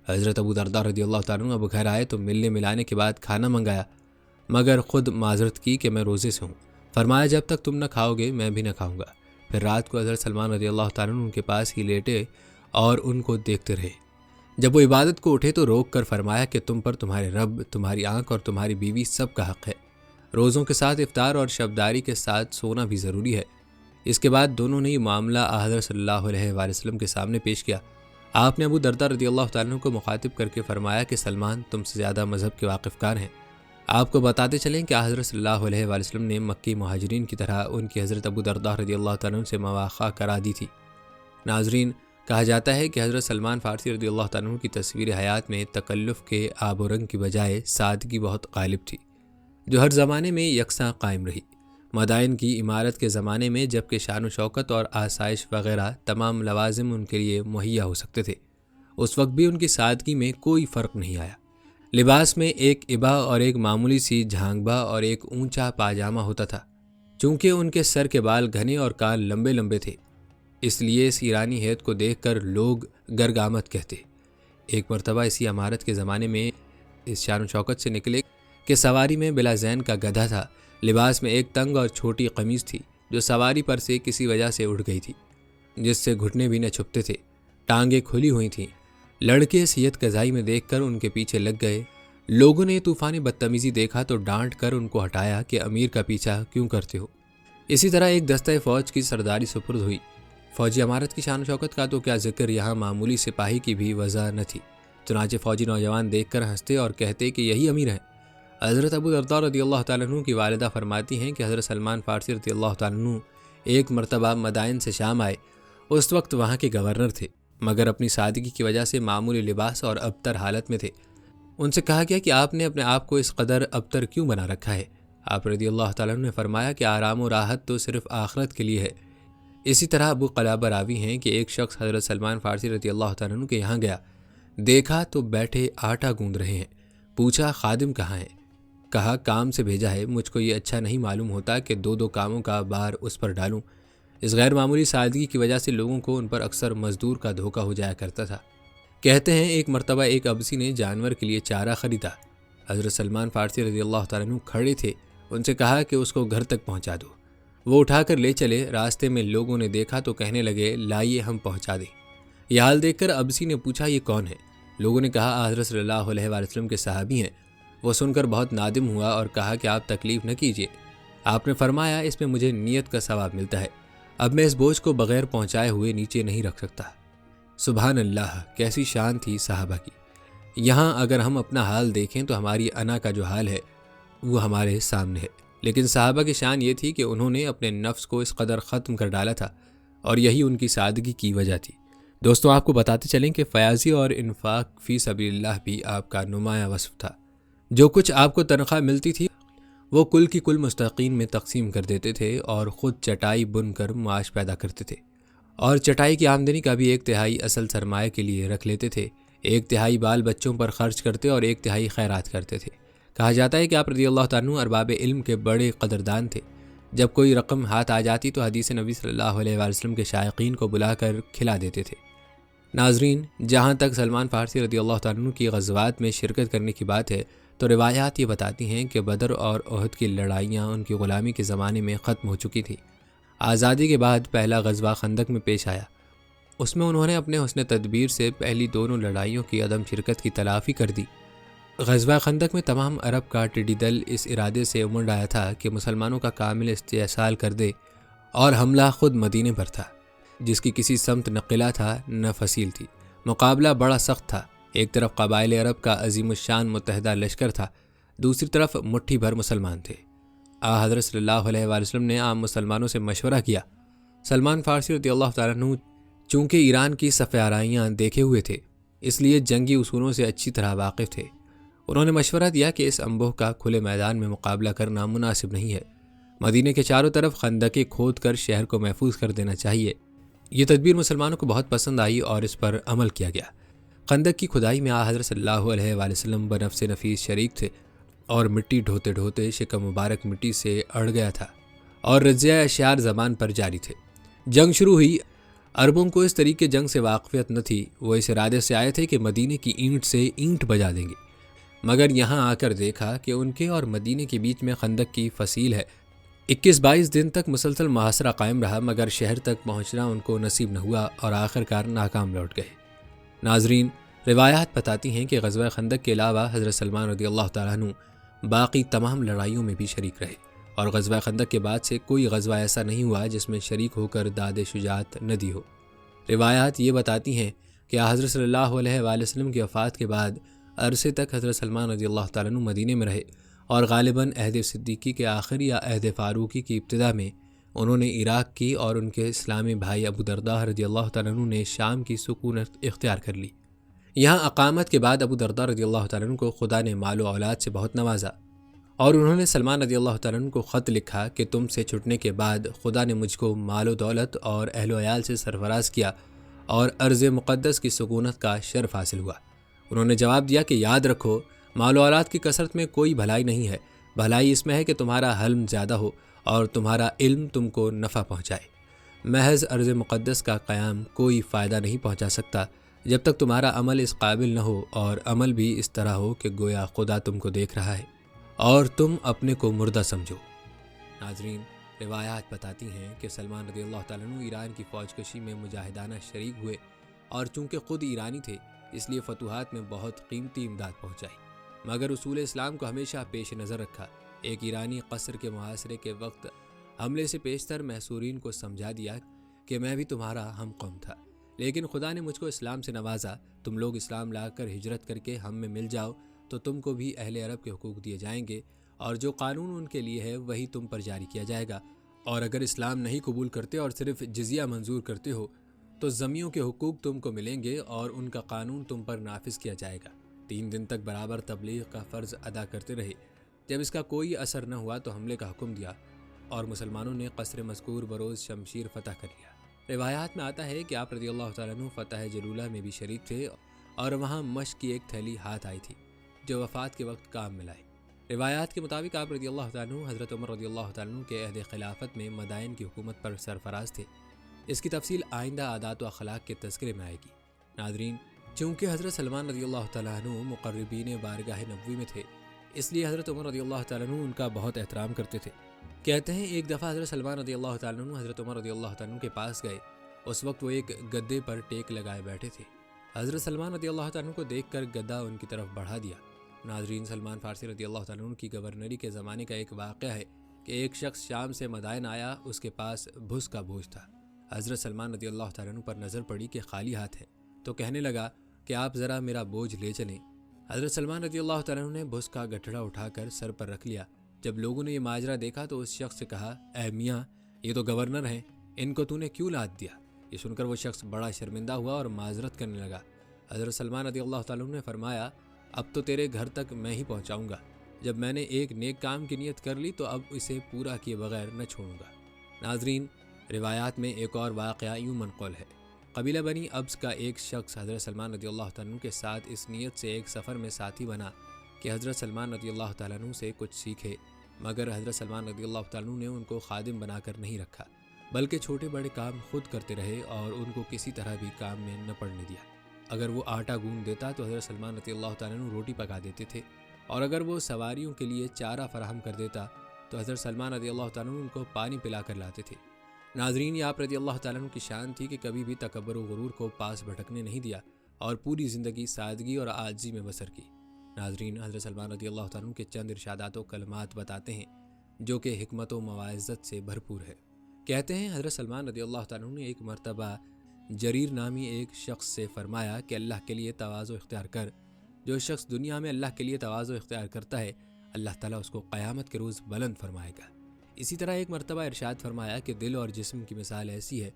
حضرت ابو درداء رضی اللہ تعالیٰ عنہ اب گھر آئے تو ملنے ملانے کے بعد کھانا منگایا، مگر خود معذرت کی کہ میں روزے سے ہوں۔ فرمایا جب تک تم نہ کھاؤ گے میں بھی نہ کھاؤں گا۔ پھر رات کو حضرت سلمان رضی اللہ تعالیٰ عنہ ان کے پاس ہی لیٹے اور ان کو دیکھتے رہے۔ جب وہ عبادت کو اٹھے تو روک کر فرمایا کہ تم پر تمہارے رب، تمہاری آنکھ اور تمہاری بیوی سب کا حق ہے۔ روزوں کے ساتھ افطار اور شبداری کے ساتھ سونا بھی ضروری ہے۔ اس کے بعد دونوں نے یہ معاملہ حضرت صلی اللہ علیہ وآلہ وسلم کے سامنے پیش کیا۔ آپ نے ابو درداء رضی اللہ تعالیٰ عنہ کو مخاطب کر کے فرمایا کہ سلمان تم سے زیادہ مذہب کے واقف کار ہیں۔ آپ کو بتاتے چلیں کہ حضرت صلی اللہ علیہ وآلہ وسلم نے مکی مہاجرین کی طرح ان کی حضرت ابو درداء رضی اللہ تعالیٰ عنہ سے مواخا کرا دی تھی۔ ناظرین، کہا جاتا ہے کہ حضرت سلمان فارسی رضی اللہ تعالیٰ عنہ کی تصویر حیات میں تکلف کے آب و رنگ کی بجائے سادگی بہت غالب تھی، جو ہر زمانے میں یکساں قائم رہی۔ مدائن کی عمارت کے زمانے میں جبکہ شان و شوکت اور آسائش وغیرہ تمام لوازم ان کے لیے مہیا ہو سکتے تھے، اس وقت بھی ان کی سادگی میں کوئی فرق نہیں آیا۔ لباس میں ایک ابا اور ایک معمولی سی جھانگبا اور ایک اونچا پاجامہ ہوتا تھا۔ چونکہ ان کے سر کے بال گھنے اور کان لمبے لمبے تھے، اس لیے اس ایرانی ہیئت کو دیکھ کر لوگ گرگامت کہتے۔ ایک مرتبہ اسی عمارت کے زمانے میں اس شان و شوکت سے نکلے کہ سواری میں بلا زین کا گدھا تھا۔ لباس میں ایک تنگ اور چھوٹی قمیض تھی جو سواری پر سے کسی وجہ سے اٹھ گئی تھی، جس سے گھٹنے بھی نہ چھپتے تھے۔ ٹانگیں کھلی ہوئی تھیں۔ لڑکے سیت قضائی میں دیکھ کر ان کے پیچھے لگ گئے۔ لوگوں نے طوفانی بدتمیزی دیکھا تو ڈانٹ کر ان کو ہٹایا کہ امیر کا پیچھا کیوں کرتے ہو۔ اسی طرح ایک دستہ فوج کی سرداری سپرد ہوئی۔ فوجی عمارت کی شان و شوکت کا تو کیا ذکر، یہاں معمولی سپاہی کی بھی وضع نہ تھی۔ چنانچہ فوجی نوجوان دیکھ کر ہنستے اور کہتے کہ یہی امیر ہیں۔ حضرت ابو درداء رضی اللہ تعالیٰ عنہ کی والدہ فرماتی ہیں کہ حضرت سلمان فارسی رضی اللہ تعالیٰ عنہ ایک مرتبہ مدائن سے شام آئے۔ اس وقت وہاں کے گورنر تھے، مگر اپنی سادگی کی وجہ سے معمولی لباس اور ابتر حالت میں تھے۔ ان سے کہا گیا کہ آپ نے اپنے آپ کو اس قدر ابتر کیوں بنا رکھا ہے؟ آپ رضی اللہ تعالیٰ عنہ نے فرمایا کہ آرام و راحت تو صرف آخرت کے لیے ہے۔ اسی طرح ابو قلابہ راوی ہیں کہ ایک شخص حضرت سلمان فارسی رضی اللہ تعالیٰ عنہ کے یہاں گیا، دیکھا تو بیٹھے آٹا گوندھ رہے ہیں۔ پوچھا خادم کہاں ہے؟ کہا کام سے بھیجا ہے، مجھ کو یہ اچھا نہیں معلوم ہوتا کہ دو کاموں کا بار اس پر ڈالوں۔ اس غیر معمولی سادگی کی وجہ سے لوگوں کو ان پر اکثر مزدور کا دھوکہ ہو جایا کرتا تھا۔ کہتے ہیں ایک مرتبہ ایک ابسی نے جانور کے لیے چارہ خریدا۔ حضرت سلمان فارسی رضی اللہ تعالیٰ عنہ کھڑے تھے، ان سے کہا کہ اس کو گھر تک پہنچا دو۔ وہ اٹھا کر لے چلے۔ راستے میں لوگوں نے دیکھا تو کہنے لگے لائیے ہم پہنچا دیں۔ یہ حال دیکھ کر ابسی نے پوچھا یہ کون ہے؟ لوگوں نے کہا حضرت صلی اللہ علیہ وآلہ وسلم کے صحابی ہیں۔ وہ سن کر بہت نادم ہوا اور کہا کہ آپ تکلیف نہ کیجیے۔ آپ نے فرمایا اس میں مجھے نیت کا ثواب ملتا ہے، اب میں اس بوجھ کو بغیر پہنچائے ہوئے نیچے نہیں رکھ سکتا۔ سبحان اللہ، کیسی شان تھی صحابہ کی۔ یہاں اگر ہم اپنا حال دیکھیں تو ہماری انا کا جو حال ہے وہ ہمارے سامنے ہے، لیکن صحابہ کی شان یہ تھی کہ انہوں نے اپنے نفس کو اس قدر ختم کر ڈالا تھا، اور یہی ان کی سادگی کی وجہ تھی۔ دوستوں آپ کو بتاتے چلیں کہ فیاضی اور انفاق فی سبیل اللہ بھی آپ کا نمایاں وصف تھا۔ جو کچھ آپ کو تنخواہ ملتی تھی وہ کل کی کل مستحقین میں تقسیم کر دیتے تھے اور خود چٹائی بن کر معاش پیدا کرتے تھے، اور چٹائی کی آمدنی کا بھی 1/3 اصل سرمایہ کے لیے رکھ لیتے تھے، 1/3 بال بچوں پر خرچ کرتے اور 1/3 خیرات کرتے تھے۔ کہا جاتا ہے کہ آپ رضی اللہ تعالیٰ عنہ ارباب علم کے بڑے قدردان تھے۔ جب کوئی رقم ہاتھ آ جاتی تو حدیث نبی صلی اللہ علیہ وآلہ وسلم کے شائقین کو بلا کر کھلا دیتے تھے۔ ناظرین، جہاں تک سلمان فارسی رضی اللہ تعالیٰ عنہ کی غزوات میں شرکت کرنے کی بات ہے تو روایات یہ بتاتی ہیں کہ بدر اور احد کی لڑائیاں ان کی غلامی کے زمانے میں ختم ہو چکی تھی۔ آزادی کے بعد پہلا غزوہ خندق میں پیش آیا۔ اس میں انہوں نے اپنے حسن تدبیر سے پہلی دونوں لڑائیوں کی عدم شرکت کی تلافی کر دی۔ غزوہ خندق میں تمام عرب کا ٹڈی دل اس ارادے سے امنڈ آیا تھا کہ مسلمانوں کا کامل استحصال کر دے، اور حملہ خود مدینے پر تھا، جس کی کسی سمت نہ قلعہ تھا نہ فصیل تھی۔ مقابلہ بڑا سخت تھا۔ ایک طرف قبائل عرب کا عظیم الشان متحدہ لشکر تھا، دوسری طرف مٹھی بھر مسلمان تھے۔ حضرت صلی اللہ علیہ وآلہ وسلم نے عام مسلمانوں سے مشورہ کیا۔ سلمان فارسی رضی اللہ تعالیٰ عنہ چونکہ ایران کی صف آرائیاں دیکھے ہوئے تھے، اس لیے جنگی اصولوں سے اچھی طرح واقف تھے۔ انہوں نے مشورہ دیا کہ اس انبوہ کا کھلے میدان میں مقابلہ کرنا مناسب نہیں ہے، مدینے کے چاروں طرف خندقیں کھود کر شہر کو محفوظ کر دینا چاہیے۔ یہ تدبیر مسلمانوں کو بہت پسند آئی اور اس پر عمل کیا گیا۔ خندق کی کھدائی میں حضرت صلی اللہ علیہ وآلہ وسلم بنفس نفیس شریک تھے، اور مٹی ڈھوتے ڈھوتے شکم مبارک مٹی سے اڑ گیا تھا، اور رضیہ اشعار زبان پر جاری تھے۔ جنگ شروع ہوئی۔ عربوں کو اس طریقے جنگ سے واقفیت نہ تھی، وہ اس ارادے سے آئے تھے کہ مدینے کی اینٹ سے اینٹ بجا دیں گے، مگر یہاں آ کر دیکھا کہ ان کے اور مدینے کے بیچ میں خندق کی فصیل ہے۔ 21-22 دن تک مسلسل محاصرہ قائم رہا، مگر شہر تک پہنچنا ان کو نصیب نہ ہوا اور آخرکار ناکام لوٹ گئے۔ ناظرین، روایات بتاتی ہیں کہ غزوہ خندق کے علاوہ حضرت سلمان رضی اللہ تعالیٰ عنہ باقی تمام لڑائیوں میں بھی شریک رہے، اور غزوہ خندق کے بعد سے کوئی غزوہ ایسا نہیں ہوا جس میں شریک ہو کر داد شجاعت نہ دی ہو۔ روایات یہ بتاتی ہیں کہ حضرت صلی اللہ علیہ وآلہ وسلم کی وفات کے بعد عرصے تک حضرت سلمان رضی اللہ تعالیٰ عنہ مدینے میں رہے، اور غالباً عہد صدیقی کے آخر یا عہد فاروقی کی ابتدا میں انہوں نے عراق کی، اور ان کے اسلامی بھائی ابو درداء رضی اللہ تعالیٰ عنہ نے شام کی سکونت اختیار کر لی۔ یہاں اقامت کے بعد ابو درداء رضی اللہ تعالیٰ عنہ کو خدا نے مال و اولاد سے بہت نوازا، اور انہوں نے سلمان رضی اللہ تعالیٰ عنہ کو خط لکھا کہ تم سے چھٹنے کے بعد خدا نے مجھ کو مال و دولت اور اہل و عیال سے سرفراز کیا، اور ارض مقدس کی سکونت کا شرف حاصل ہوا۔ انہوں نے جواب دیا کہ یاد رکھو، مال و اولاد کی کثرت میں کوئی بھلائی نہیں ہے، بھلائی اس میں ہے کہ تمہارا حلم زیادہ ہو اور تمہارا علم تم کو نفع پہنچائے۔ محض ارض مقدس کا قیام کوئی فائدہ نہیں پہنچا سکتا جب تک تمہارا عمل اس قابل نہ ہو، اور عمل بھی اس طرح ہو کہ گویا خدا تم کو دیکھ رہا ہے اور تم اپنے کو مردہ سمجھو۔ ناظرین، روایات بتاتی ہیں کہ سلمان رضی اللہ تعالیٰ عنہ ایران کی فوج کشی میں مجاہدانہ شریک ہوئے، اور چونکہ خود ایرانی تھے اس لیے فتوحات میں بہت قیمتی امداد پہنچائی، مگر اصول اسلام کو ہمیشہ پیش نظر رکھا۔ ایک ایرانی قصر کے محاصرے کے وقت حملے سے پیشتر محصورین کو سمجھا دیا کہ میں بھی تمہارا ہم قوم تھا، لیکن خدا نے مجھ کو اسلام سے نوازا، تم لوگ اسلام لا کر ہجرت کر کے ہم میں مل جاؤ تو تم کو بھی اہل عرب کے حقوق دیے جائیں گے، اور جو قانون ان کے لیے ہے وہی تم پر جاری کیا جائے گا، اور اگر اسلام نہیں قبول کرتے اور صرف جزیہ منظور کرتے ہو تو زمیوں کے حقوق تم کو ملیں گے اور ان کا قانون تم پر نافذ کیا جائے گا۔ 3 دن تک برابر تبلیغ کا فرض ادا کرتے رہے۔ جب اس کا کوئی اثر نہ ہوا تو حملے کا حکم دیا، اور مسلمانوں نے قصر مذکور بروز شمشیر فتح کر لیا۔ روایات میں آتا ہے کہ آپ رضی اللہ تعالیٰ عنہ فتح جلولہ میں بھی شریک تھے، اور وہاں مشق کی ایک تھیلی ہاتھ آئی تھی جو وفات کے وقت کام میں لائی۔ روایات کے مطابق آپ رضی اللہ تعالیٰ عنہ حضرت عمر رضی اللہ تعالیٰ عنہ کے عہد خلافت میں مدائن کی حکومت پر سرفراز تھے۔ اس کی تفصیل آئندہ عادات و اخلاق کے تذکرے میں آئے گی۔ ناظرین، چونکہ حضرت سلمان رضی اللہ تعالیٰ عنہ مقربین بارگاہ نبوی میں تھے، اس لیے حضرت عمر رضی اللہ تعالیٰ عنہ ان کا بہت احترام کرتے تھے۔ کہتے ہیں ایک دفعہ حضرت سلمان رضی اللہ تعالیٰ عنہ حضرت عمر رضی اللہ تعالیٰ عنہ کے پاس گئے۔ اس وقت وہ ایک گدے پر ٹیک لگائے بیٹھے تھے۔ حضرت سلمان رضی اللہ تعالیٰ عنہ کو دیکھ کر گدا ان کی طرف بڑھا دیا۔ ناظرین، سلمان فارسی رضی اللہ تعالیٰ عنہ کی گورنری کے زمانے کا ایک واقعہ ہے کہ ایک شخص شام سے مدائن آیا، اس کے پاس بھس کا بوجھ تھا۔ حضرت سلمان رضی اللہ تعالیٰ عنہ پر نظر پڑی کہ خالی ہاتھ ہے، تو کہنے لگا کہ آپ ذرا میرا بوجھ لے چلیں۔ حضرت سلمان رضی اللہ تعالیٰ عنہ نے بھس کا گٹھڑا اٹھا کر سر پر رکھ لیا۔ جب لوگوں نے یہ ماجرا دیکھا تو اس شخص سے کہا، اے میاں، یہ تو گورنر ہیں، ان کو تو نے کیوں لاد دیا؟ یہ سن کر وہ شخص بڑا شرمندہ ہوا اور معذرت کرنے لگا۔ حضرت سلمان رضی اللہ تعالیٰ عنہ نے فرمایا، اب تو تیرے گھر تک میں ہی پہنچاؤں گا۔ جب میں نے ایک نیک کام کی نیت کر لی تو اب اسے پورا کیے بغیر نہ چھوڑوں گا۔ ناظرین، روایات میں ایک اور واقعہ یوں منقول ہے۔ قبیلہ بنی ابس کا ایک شخص حضرت سلمان رضی اللہ تعالیٰ عنہ کے ساتھ اس نیت سے ایک سفر میں ساتھی بنا کہ حضرت سلمان رضی اللہ تعالیٰ عنہ سے کچھ سیکھے، مگر حضرت سلمان رضی اللہ تعالیٰ عنہ نے ان کو خادم بنا کر نہیں رکھا، بلکہ چھوٹے بڑے کام خود کرتے رہے اور ان کو کسی طرح بھی کام میں نہ پڑنے دیا۔ اگر وہ آٹا گوندھ دیتا تو حضرت سلمان رضی اللہ تعالیٰ عنہ روٹی پکا دیتے تھے، اور اگر وہ سواریوں کے لیے چارہ فراہم کر دیتا تو حضرت سلمان رضی اللہ تعالیٰ عنہ ان کو پانی پلا کر لاتے تھے۔ ناظرین، یہ آپ رضی اللہ تعالیٰ عنہ کی شان تھی کہ کبھی بھی تکبر و غرور کو پاس بھٹکنے نہیں دیا اور پوری زندگی سادگی اور عاجزی میں بسر کی۔ ناظرین، حضرت سلمان رضی اللہ تعالیٰ عنہ کے چند ارشادات و کلمات بتاتے ہیں جو کہ حکمت و مواعظت سے بھرپور ہے۔ کہتے ہیں حضرت سلمان رضی اللہ تعالیٰ عنہ نے ایک مرتبہ جریر نامی ایک شخص سے فرمایا کہ اللہ کے لیے تواضع اختیار کر۔ جو شخص دنیا میں اللہ کے لیے تواضع اختیار کرتا ہے، اللہ تعالیٰ اس کو قیامت کے روز بلند فرمائے گا۔ اسی طرح ایک مرتبہ ارشاد فرمایا کہ دل اور جسم کی مثال ایسی ہے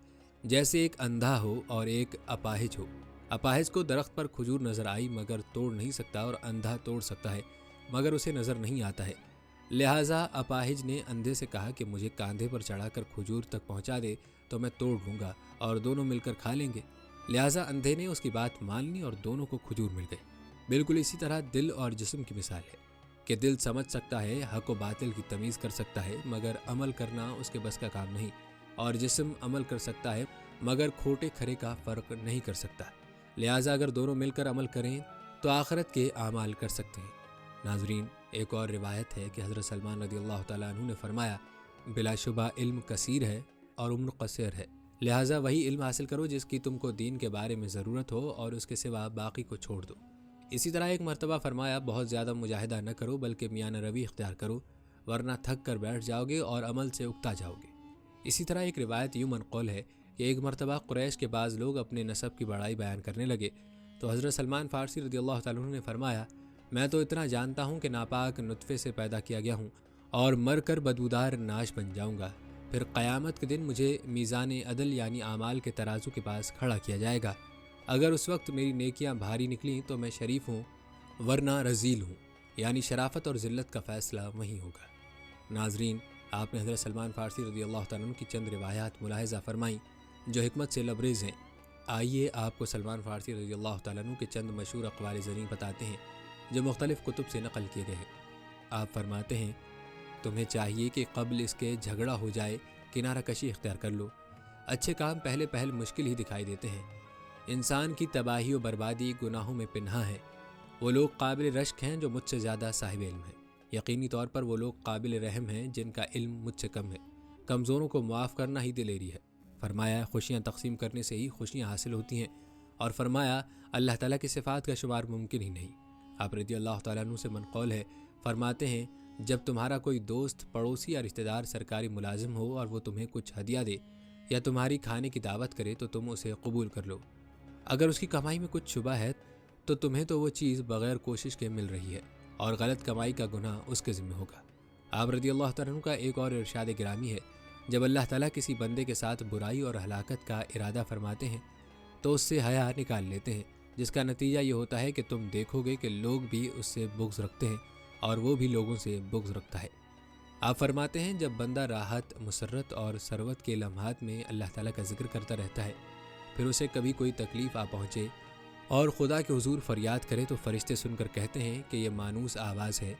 جیسے ایک اندھا ہو اور ایک اپاہج ہو۔ اپاہج کو درخت پر کھجور نظر آئی مگر توڑ نہیں سکتا، اور اندھا توڑ سکتا ہے مگر اسے نظر نہیں آتا ہے۔ لہٰذا اپاہج نے اندھے سے کہا کہ مجھے کاندھے پر چڑھا کر کھجور تک پہنچا دے تو میں توڑ لوں گا اور دونوں مل کر کھا لیں گے۔ لہٰذا اندھے نے اس کی بات مان لی اور دونوں کو کھجور مل گئی۔ بالکل اسی طرح دل اور جسم کی مثال ہے کہ دل سمجھ سکتا ہے، حق و باطل کی تمیز کر سکتا ہے، مگر عمل کرنا اس کے بس کا کام نہیں، اور جسم عمل کر سکتا ہے مگر کھوٹے کھرے کا فرق نہیں کر سکتا۔ لہٰذا اگر دونوں مل کر عمل کریں تو آخرت کے اعمال کر سکتے ہیں۔ ناظرین، ایک اور روایت ہے کہ حضرت سلمان رضی اللہ تعالیٰ عنہ نے فرمایا، بلا شبہ علم کثیر ہے اور عمر قصیر ہے، لہٰذا وہی علم حاصل کرو جس کی تم کو دین کے بارے میں ضرورت ہو، اور اس کے سوا باقی کو چھوڑ دو۔ اسی طرح ایک مرتبہ فرمایا، بہت زیادہ مجاہدہ نہ کرو بلکہ میانہ روی اختیار کرو، ورنہ تھک کر بیٹھ جاؤ گے اور عمل سے اکتا جاؤ گے۔ اسی طرح ایک روایت یوں منقول ہے کہ ایک مرتبہ قریش کے بعض لوگ اپنے نسب کی بڑائی بیان کرنے لگے تو حضرت سلمان فارسی رضی اللہ تعالیٰ عنہ نے فرمایا، میں تو اتنا جانتا ہوں کہ ناپاک نطفے سے پیدا کیا گیا ہوں اور مر کر بدبودار ناش بن جاؤں گا، پھر قیامت کے دن مجھے میزان عدل یعنی اعمال کے ترازو کے پاس کھڑا کیا جائے گا۔ اگر اس وقت میری نیکیاں بھاری نکلیں تو میں شریف ہوں، ورنہ رذیل ہوں، یعنی شرافت اور ذلت کا فیصلہ وہیں ہوگا۔ ناظرین، آپ نے حضرت سلمان فارسی رضی اللہ تعالیٰ عنہ کی چند روایات ملاحظہ فرمائیں جو حکمت سے لبریز ہیں۔ آئیے آپ کو سلمان فارسی رضی اللہ تعالیٰ عنہ کے چند مشہور اقوال زریں بتاتے ہیں جو مختلف کتب سے نقل کیے گئے ہیں۔ آپ فرماتے ہیں، تمہیں چاہیے کہ قبل اس کے جھگڑا ہو جائے کنارہ کشی اختیار کر لو۔ اچھے کام پہلے پہل مشکل ہی دکھائی دیتے ہیں۔ انسان کی تباہی و بربادی گناہوں میں پنہاں ہے۔ وہ لوگ قابل رشک ہیں جو مجھ سے زیادہ صاحب علم ہیں، یقینی طور پر وہ لوگ قابل رحم ہیں جن کا علم مجھ سے کم ہے۔ کمزوروں کو معاف کرنا ہی دلیری ہے۔ فرمایا، خوشیاں تقسیم کرنے سے ہی خوشیاں حاصل ہوتی ہیں، اور فرمایا، اللہ تعالیٰ کی صفات کا شمار ممکن ہی نہیں۔ آپ رضی اللہ تعالیٰ عنہ سے منقول ہے، فرماتے ہیں، جب تمہارا کوئی دوست، پڑوسی یا رشتہ دار سرکاری ملازم ہو اور وہ تمہیں کچھ ہدیہ دے یا تمہاری کھانے کی دعوت کرے تو تم اسے قبول کر لو۔ اگر اس کی کمائی میں کچھ شبہ ہے تو تمہیں تو وہ چیز بغیر کوشش کے مل رہی ہے، اور غلط کمائی کا گناہ اس کے ذمہ ہوگا۔ آپ رضی اللہ تعالیٰ عنہ کا ایک اور ارشاد گرامی ہے، جب اللہ تعالیٰ کسی بندے کے ساتھ برائی اور ہلاکت کا ارادہ فرماتے ہیں تو اس سے حیا نکال لیتے ہیں، جس کا نتیجہ یہ ہوتا ہے کہ تم دیکھو گے کہ لوگ بھی اس سے بغض رکھتے ہیں اور وہ بھی لوگوں سے بغض رکھتا ہے۔ آپ فرماتے ہیں، جب بندہ راحت، مسرت اور ثروت کے لمحات میں اللہ تعالیٰ کا ذکر کرتا رہتا ہے، پھر اسے کبھی کوئی تکلیف آ پہنچے اور خدا کے حضور فریاد کرے تو فرشتے سن کر کہتے ہیں کہ یہ مانوس آواز ہے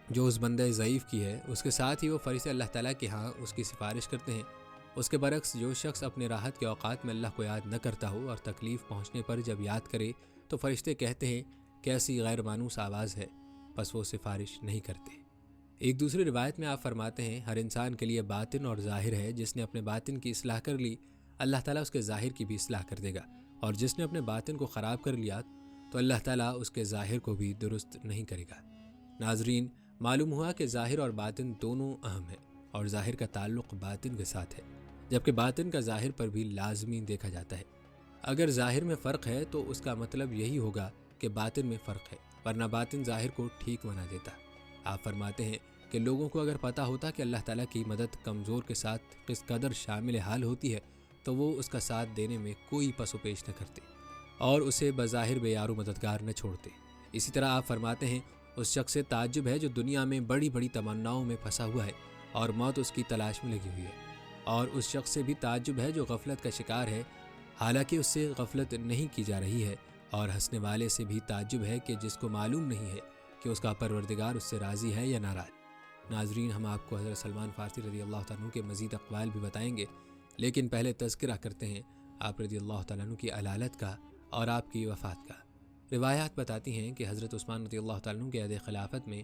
جو اس بندے ضعیف کی ہے۔ اس کے ساتھ ہی وہ فرشتے اللہ تعالیٰ کے ہاں اس کی سفارش کرتے ہیں۔ اس کے برعکس جو شخص اپنے راحت کے اوقات میں اللہ کو یاد نہ کرتا ہو اور تکلیف پہنچنے پر جب یاد کرے تو فرشتے کہتے ہیں کہ ایسی غیر مانوس آواز ہے، بس وہ سفارش نہیں کرتے۔ ایک دوسری روایت میں آپ فرماتے ہیں، ہر انسان کے لیے باطن اور ظاہر ہے، جس نے اپنے باطن کی اصلاح کر لی اللہ تعالیٰ اس کے ظاہر کی بھی اصلاح کر دے گا، اور جس نے اپنے باطن کو خراب کر لیا تو اللہ تعالیٰ اس کے ظاہر کو بھی درست نہیں کرے گا۔ ناظرین، معلوم ہوا کہ ظاہر اور باطن دونوں اہم ہیں، اور ظاہر کا تعلق باطن کے ساتھ ہے، جبکہ باطن کا ظاہر پر بھی لازمی دیکھا جاتا ہے۔ اگر ظاہر میں فرق ہے تو اس کا مطلب یہی ہوگا کہ باطن میں فرق ہے، ورنہ باطن ظاہر کو ٹھیک بنا دیتا۔ آپ فرماتے ہیں کہ لوگوں کو اگر پتہ ہوتا کہ اللہ تعالیٰ کی مدد کمزور کے ساتھ کس قدر شامل حال ہوتی ہے تو وہ اس کا ساتھ دینے میں کوئی پس و پیش نہ کرتے اور اسے بظاہر بے یار و مددگار نہ چھوڑتے۔ اسی طرح آپ فرماتے ہیں اس شخص سے تعجب ہے جو دنیا میں بڑی بڑی تمناؤں میں پھنسا ہوا ہے اور موت اس کی تلاش میں لگی ہوئی ہے، اور اس شخص سے بھی تعجب ہے جو غفلت کا شکار ہے حالانکہ اس سے غفلت نہیں کی جا رہی ہے، اور ہنسنے والے سے بھی تعجب ہے کہ جس کو معلوم نہیں ہے کہ اس کا پروردگار اس سے راضی ہے یا ناراض۔ ناظرین، ہم آپ کو حضرت سلمان فارسی رضی اللہ تعالیٰ عنہ کے مزید اقوال بھی بتائیں گے، لیکن پہلے تذکرہ کرتے ہیں آپ رضی اللہ تعالیٰ عنہ کی علالت کا اور آپ کی وفات کا۔ روایات بتاتی ہیں کہ حضرت عثمان رضی اللہ تعالیٰ عنہ کے عہد خلافت میں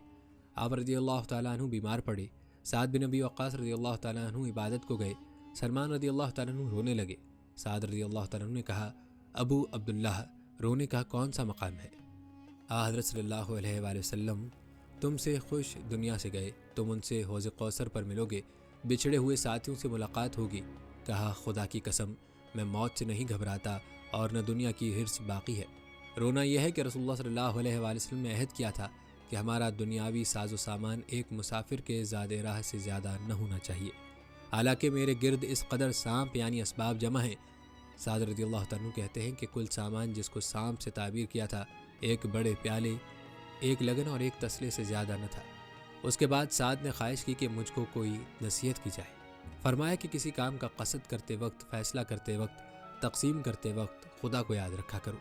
آپ رضی اللہ تعالیٰ عنہ بیمار پڑے۔ سعد بن ابی وقاص رضی اللہ تعالیٰ عنہ عبادت کو گئے۔ سلمان رضی اللہ تعالیٰ عنہ رونے لگے۔ سعد رضی اللہ تعالیٰ عنہ نے کہا، ابو عبداللہ، رونے کا کون سا مقام ہے؟ حضرت صلی اللہ علیہ وآلہ وسلم تم سے خوش دنیا سے گئے، تم ان سے حوض کوثر پر ملو گے، بچھڑے ہوئے ساتھیوں سے ملاقات ہوگی۔ کہا، خدا کی قسم، میں موت سے نہیں گھبراتا اور نہ دنیا کی حرص باقی ہے۔ رونا یہ ہے کہ رسول اللہ صلی اللہ علیہ وآلہ وسلم نے عہد کیا تھا کہ ہمارا دنیاوی ساز و سامان ایک مسافر کے زاد راہ سے زیادہ نہ ہونا چاہیے، حالانکہ میرے گرد اس قدر سانپ یعنی اسباب جمع ہیں۔ سعد رضی اللہ تعالیٰ کہتے ہیں کہ کل سامان جس کو سانپ سے تعبیر کیا تھا ایک بڑے پیالے، ایک لگن اور ایک تسلے سے زیادہ نہ تھا۔ اس کے بعد سعد نے خواہش کی کہ مجھ کو کوئی نصیحت کی جائے۔ فرمایا کہ کسی کام کا قصد کرتے وقت، فیصلہ کرتے وقت، تقسیم کرتے وقت خدا کو یاد رکھا کرو۔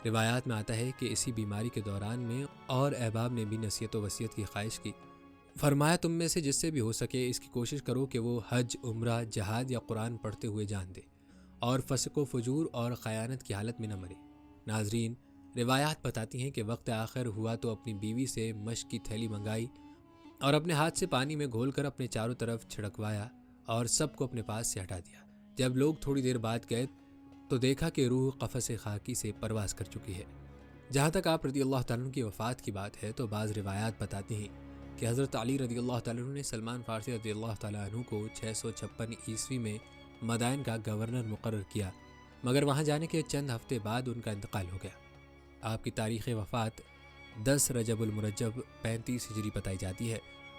روایات میں آتا ہے کہ اسی بیماری کے دوران میں اور احباب نے بھی نصیحت و وصیت کی خواہش کی۔ فرمایا، تم میں سے جس سے بھی ہو سکے اس کی کوشش کرو کہ وہ حج، عمرہ، جہاد یا قرآن پڑھتے ہوئے جان دے اور فسق و فجور اور خیانت کی حالت میں نہ مرے۔ ناظرین، روایات بتاتی ہیں کہ وقت آخر ہوا تو اپنی بیوی سے مشق کی تھیلی منگائی اور اپنے ہاتھ سے پانی میں گھول کر اپنے چاروں طرف چھڑکوایا اور سب کو اپنے پاس سے ہٹا دیا۔ جب لوگ تھوڑی دیر بعد گئے تو دیکھا کہ روح قفس خاکی سے پرواز کر چکی ہے۔ جہاں تک آپ رضی اللہ تعالیٰ عنہ کی وفات کی بات ہے تو بعض روایات بتاتی ہیں کہ حضرت علی رضی اللہ تعالیٰ عنہ نے سلمان فارسی رضی اللہ تعالیٰ عنہ کو 656 عیسوی میں مدائن کا گورنر مقرر کیا، مگر وہاں جانے کے چند ہفتے بعد ان کا انتقال ہو گیا۔ آپ کی تاریخ وفات 10 رجب المرجب 35 ہجری بتائی جاتی ہے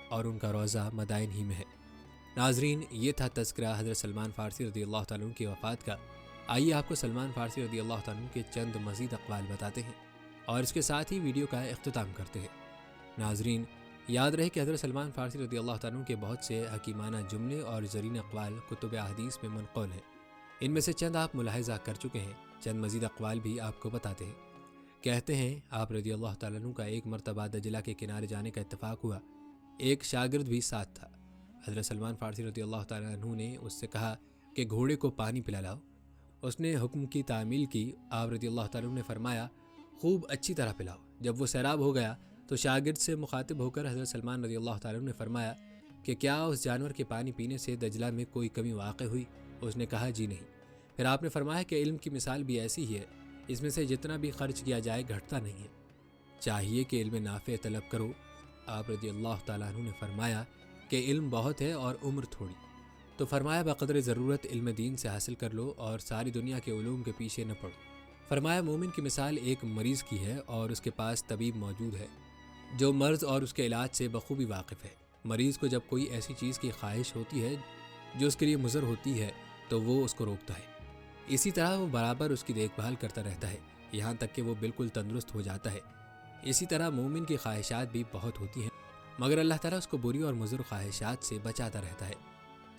اور ان کا روضہ مدائن ہی میں ہے۔ ناظرین، یہ تھا تذکرہ حضرت سلمان فارسی رضی اللہ تعالیٰ عنہ کی وفات کا۔ آئیے آپ کو سلمان فارسی رضی اللہ تعالیٰ عنہ کے چند مزید اقوال بتاتے ہیں اور اس کے ساتھ ہی ویڈیو کا اختتام کرتے ہیں۔ ناظرین، یاد رہے کہ حضرت سلمان فارسی رضی اللہ تعالیٰ عنہ کے بہت سے حکیمانہ جملے اور زرین اقوال کتب احادیث میں منقول ہیں۔ ان میں سے چند آپ ملاحظہ کر چکے ہیں، چند مزید اقوال بھی آپ کو بتاتے ہیں۔ کہتے ہیں آپ رضی اللہ تعالیٰ عنہ کا ایک مرتبہ دجلہ کے کنارے جانے کا اتفاق ہوا، ایک شاگرد بھی ساتھ تھا۔ حضرت سلمان فارسی رضی اللہ تعالیٰ عنہ نے اس سے کہا کہ گھوڑے کو پانی پلا لاؤ۔ اس نے حکم کی تعمیل کی۔ آپ رضی اللہ تعالیٰ عنہ نے فرمایا، خوب اچھی طرح پلاؤ۔ جب وہ سیراب ہو گیا تو شاگرد سے مخاطب ہو کر حضرت سلمان رضی اللہ تعالیٰ عنہ نے فرمایا کہ کیا اس جانور کے پانی پینے سے دجلہ میں کوئی کمی واقع ہوئی؟ اس نے کہا، جی نہیں۔ پھر آپ نے فرمایا کہ علم کی مثال بھی ایسی ہی ہے، اس میں سے جتنا بھی خرچ کیا جائے گھٹتا نہیں ہے، چاہیے کہ علم نافع طلب کرو۔ آپ رضی اللہ تعالیٰ عنہ نے فرمایا کہ علم بہت ہے اور عمر تھوڑی، تو فرمایا بقدر ضرورت علم دین سے حاصل کر لو اور ساری دنیا کے علوم کے پیچھے نہ پڑو۔ فرمایا مومن کی مثال ایک مریض کی ہے اور اس کے پاس طبیب موجود ہے جو مرض اور اس کے علاج سے بخوبی واقف ہے۔ مریض کو جب کوئی ایسی چیز کی خواہش ہوتی ہے جو اس کے لیے مضر ہوتی ہے تو وہ اس کو روکتا ہے، اسی طرح وہ برابر اس کی دیکھ بھال کرتا رہتا ہے یہاں تک کہ وہ بالکل تندرست ہو جاتا ہے۔ اسی طرح مومن کی خواہشات بھی بہت ہوتی ہیں مگر اللہ تعالیٰ اس کو بری اور مضر خواہشات سے بچاتا رہتا ہے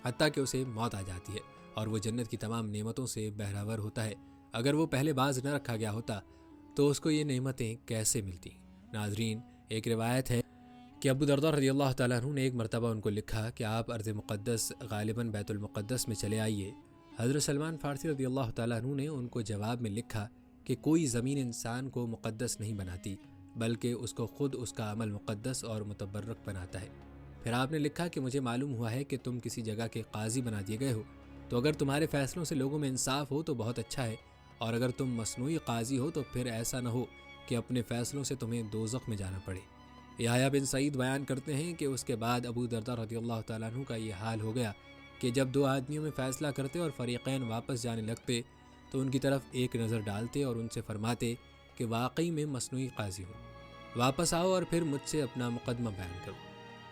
حتیٰ کہ اسے موت آ جاتی ہے اور وہ جنت کی تمام نعمتوں سے بہراور ہوتا ہے۔ اگر وہ پہلے باز نہ رکھا گیا ہوتا تو اس کو یہ نعمتیں کیسے ملتی؟ ناظرین، ایک روایت ہے کہ ابو درداء رضی اللہ تعالیٰ عنہ نے ایک مرتبہ ان کو لکھا کہ آپ ارض مقدس غالباً بیت المقدس میں چلے آئیے۔ حضرت سلمان فارسی رضی اللہ تعالیٰ عنہ نے ان کو جواب میں لکھا کہ کوئی زمین انسان کو مقدس نہیں بناتی بلکہ اس کو خود اس کا عمل مقدس اور متبرک بناتا ہے۔ پھر آپ نے لکھا کہ مجھے معلوم ہوا ہے کہ تم کسی جگہ کے قاضی بنا دیے گئے ہو، تو اگر تمہارے فیصلوں سے لوگوں میں انصاف ہو تو بہت اچھا ہے، اور اگر تم مصنوعی قاضی ہو تو پھر ایسا نہ ہو کہ اپنے فیصلوں سے تمہیں دوزخ میں جانا پڑے۔ یحییٰ بن سعید بیان کرتے ہیں کہ اس کے بعد ابو درداء رضی اللہ تعالیٰ عنہ کا یہ حال ہو گیا کہ جب دو آدمیوں میں فیصلہ کرتے اور فریقین واپس جانے لگتے تو ان کی طرف ایک نظر ڈالتے اور ان سے فرماتے کہ واقعی میں مصنوعی قاضی ہوں، واپس آؤ اور پھر مجھ سے اپنا مقدمہ بیان کرو،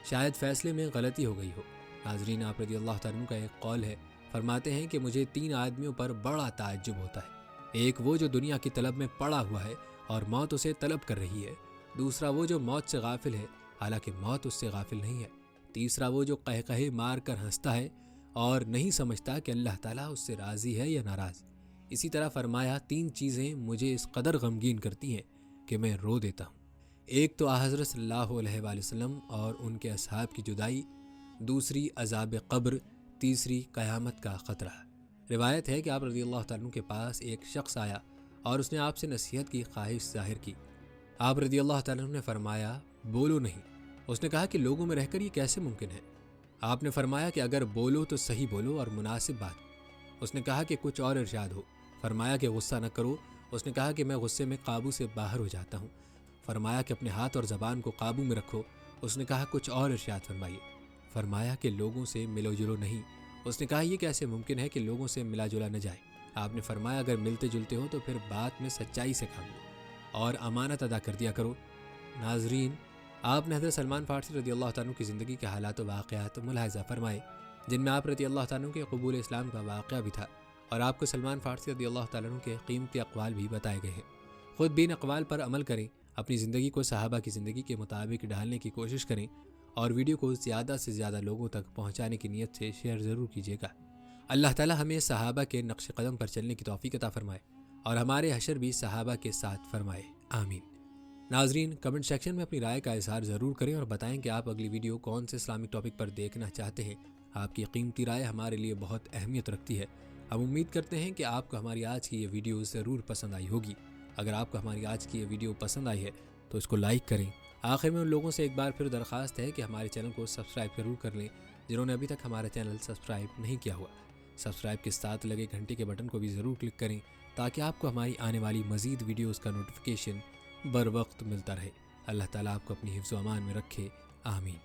شاید فیصلے میں غلطی ہو گئی ہو۔ ناظرین، آپ رضی اللہ تعالیٰ عنہ کا ایک قول ہے، فرماتے ہیں کہ مجھے 3 آدمیوں پر بڑا تعجب ہوتا ہے۔ ایک وہ جو دنیا کی طلب میں پڑا ہوا ہے اور موت اسے طلب کر رہی ہے، دوسرا وہ جو موت سے غافل ہے حالانکہ موت اس سے غافل نہیں ہے، تیسرا وہ جو قہقہے مار کر ہنستا ہے اور نہیں سمجھتا کہ اللہ تعالیٰ اس سے راضی ہے یا ناراض۔ اسی طرح فرمایا 3 چیزیں مجھے اس قدر غمگین کرتی ہیں کہ میں رو دیتا ہوں۔ ایک تو حضرت صلی اللہ علیہ وآلہ وسلم اور ان کے اصحاب کی جدائی، دوسری عذاب قبر، تیسری قیامت کا خطرہ۔ روایت ہے کہ آپ رضی اللہ تعالیٰ عنہ کے پاس ایک شخص آیا اور اس نے آپ سے نصیحت کی خواہش ظاہر کی۔ آپ رضی اللہ تعالیٰ عنہ نے فرمایا بولو نہیں۔ اس نے کہا کہ لوگوں میں رہ کر یہ کیسے ممکن ہے؟ آپ نے فرمایا کہ اگر بولو تو صحیح بولو اور مناسب بات۔ اس نے کہا کہ کچھ اور ارشاد ہو۔ فرمایا کہ غصہ نہ کرو۔ اس نے کہا کہ میں غصے میں قابو سے باہر ہو جاتا ہوں۔ فرمایا کہ اپنے ہاتھ اور زبان کو قابو میں رکھو۔ اس نے کہا کچھ اور ارشاد فرمائیے۔ فرمایا کہ لوگوں سے ملو جلو نہیں۔ اس نے کہا یہ کیسے ممکن ہے کہ لوگوں سے ملا جلا نہ جائے؟ آپ نے فرمایا اگر ملتے جلتے ہو تو پھر بات میں سچائی سے کام لو اور امانت ادا کر دیا کرو۔ ناظرین، آپ نے حضرت سلمان فارسی رضی اللہ تعالیٰ کی زندگی کے حالات و واقعات ملاحظہ فرمائے، جن میں آپ رضی اللہ تعالیٰ کے قبول اسلام کا واقعہ بھی تھا، اور آپ کو سلمان فارسی رضی اللہ تعالیٰ کے قیمتی اقوال بھی بتائے گئے ہیں۔ خود بھی ان اقوال پر عمل کریں، اپنی زندگی کو صحابہ کی زندگی کے مطابق ڈھالنے کی کوشش کریں، اور ویڈیو کو زیادہ سے زیادہ لوگوں تک پہنچانے کی نیت سے شیئر ضرور کیجیے گا۔ اللہ تعالیٰ ہمیں صحابہ کے نقش قدم پر چلنے کی توفیق عطا فرمائے اور ہمارے حشر بھی صحابہ کے ساتھ فرمائے، آمین۔ ناظرین، کمنٹ سیکشن میں اپنی رائے کا اظہار ضرور کریں اور بتائیں کہ آپ اگلی ویڈیو کون سے اسلامک ٹاپک پر دیکھنا چاہتے ہیں۔ آپ کی قیمتی رائے ہمارے لیے بہت اہمیت رکھتی ہے۔ ہم امید کرتے ہیں کہ آپ کو ہماری آج کی یہ ویڈیو ضرور پسند آئی ہوگی۔ اگر آپ کو ہماری آج کی یہ ویڈیو پسند آئی ہے تو اس کو لائک کریں۔ آخر میں ان لوگوں سے ایک بار پھر درخواست ہے کہ ہمارے چینل کو سبسکرائب ضرور کر لیں جنہوں نے ابھی تک ہمارا چینل سبسکرائب نہیں کیا ہوا۔ سبسکرائب کے ساتھ لگے گھنٹی کے بٹن کو بھی ضرور کلک کریں تاکہ آپ کو ہماری آنے والی مزید ویڈیوز کا نوٹیفیکیشن بر وقت ملتا رہے۔ اللہ تعالیٰ آپ کو اپنی حفظ و امان میں رکھے، آمین۔